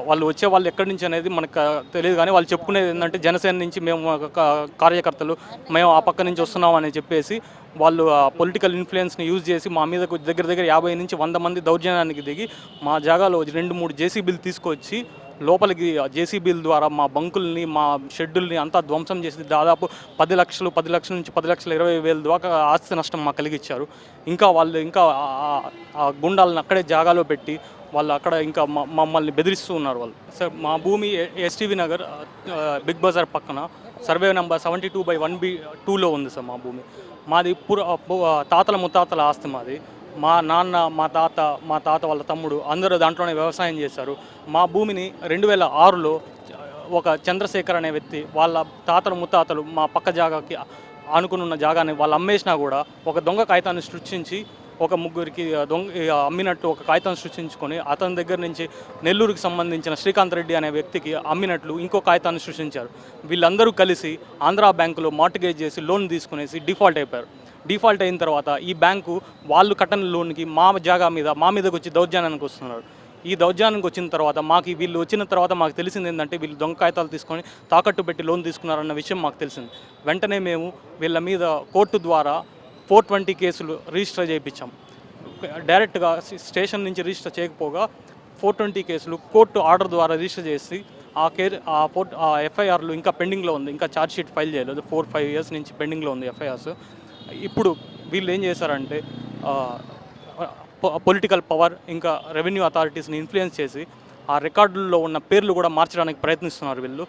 వాళ్ళు వచ్చే వాళ్ళు ఎక్కడి నుంచి అనేది మనకు తెలియదు, కానీ వాళ్ళు చెప్పుకునేది ఏంటంటే జనసేన నుంచి మేము కార్యకర్తలు మేము ఆ పక్క నుంచి వస్తున్నాం అని చెప్పేసి వాళ్ళు పొలిటికల్ ఇన్ఫ్లుయెన్స్ని యూజ్ చేసి మా మీద దగ్గర దగ్గర 50 నుంచి 100 మంది దౌర్జన్యానికి దిగి మా జాగాలో 2-3 జేసీబీలు తీసుకొచ్చి లోపలికి జేసీబీల ద్వారా మా బంకుల్ని మా షెడ్యూల్ని అంతా ధ్వంసం చేసి దాదాపు 10 లక్షల నుంచి 10,20,000 దాకా ఆస్తి నష్టం మాకు కలిగించారు. ఇంకా వాళ్ళు ఆ గుండాలను అక్కడే జాగాలో పెట్టి వాళ్ళు అక్కడ ఇంకా మమ్మల్ని బెదిరిస్తూ ఉన్నారు వాళ్ళు. సార్ మా భూమి ఎస్టీవీ నగర్ బిగ్ బజార్ పక్కన సర్వే నెంబర్ 72/1B2లో ఉంది సార్ మా భూమి. మాది తాతల ముత్తాతల ఆస్తి మాది. మా నాన్న మా తాత వాళ్ళ తమ్ముడు అందరూ దాంట్లోనే వ్యవసాయం చేశారు. మా భూమిని 2006లో ఒక చంద్రశేఖర్ అనే వ్యక్తి వాళ్ళ తాతలు ముత్తాతలు మా పక్క జాగాకి ఆనుకుని ఉన్న జాగాని వాళ్ళు అమ్మేసినా కూడా ఒక దొంగ కాగితాన్ని సృష్టించి ఒక ముగ్గురికి అమ్మినట్టు ఒక కాగితం సృష్టించుకొని అతని దగ్గర నుంచి నెల్లూరుకి సంబంధించిన శ్రీకాంత్ రెడ్డి అనే వ్యక్తికి అమ్మినట్లు ఇంకో కాగితాన్ని సృష్టించారు. వీళ్ళందరూ కలిసి ఆంధ్రా బ్యాంకులో మార్టిగేజ్ చేసి లోన్ తీసుకునేసి డిఫాల్ట్ అయిపోయారు. డిఫాల్ట్ అయిన తర్వాత ఈ బ్యాంకు వాళ్ళు కట్టని లోన్కి మా జాగా మీద మా మీదకి వచ్చి దౌర్జన్యానికి వస్తున్నారు. ఈ దౌర్జన్యానికి వచ్చిన తర్వాత వీళ్ళు వచ్చిన తర్వాత మాకు తెలిసింది ఏంటంటే వీళ్ళు దొంగ కాగితాలు తీసుకొని తాకట్టు పెట్టి లోన్ తీసుకున్నారన్న విషయం మాకు తెలిసింది. వెంటనే మేము వీళ్ళ మీద కోర్టు ద్వారా 420 కేసులు రిజిస్టర్ చేయించాం. డైరెక్ట్గా స్టేషన్ నుంచి రిజిస్టర్ చేయకపోగా 420 కేసులు కోర్టు ఆర్డర్ ద్వారా రిజిస్టర్ చేసి ఆ ఎఫ్ఐఆర్లు ఇంకా పెండింగ్లో ఉంది. ఇంకా ఛార్జ్షీట్ ఫైల్ చేయలేదు. 4-5 ఇయర్స్ నుంచి పెండింగ్లో ఉంది ఎఫ్ఐఆర్స్. ఇప్పుడు వీళ్ళు ఏం చేశారంటే పొలిటికల్ పవర్ ఇంకా రెవెన్యూ అథారిటీస్ని ఇన్ఫ్లుయెన్స్ చేసి ఆ రికార్డుల్లో ఉన్న పేర్లు కూడా మార్చడానికి ప్రయత్నిస్తున్నారు వీళ్ళు.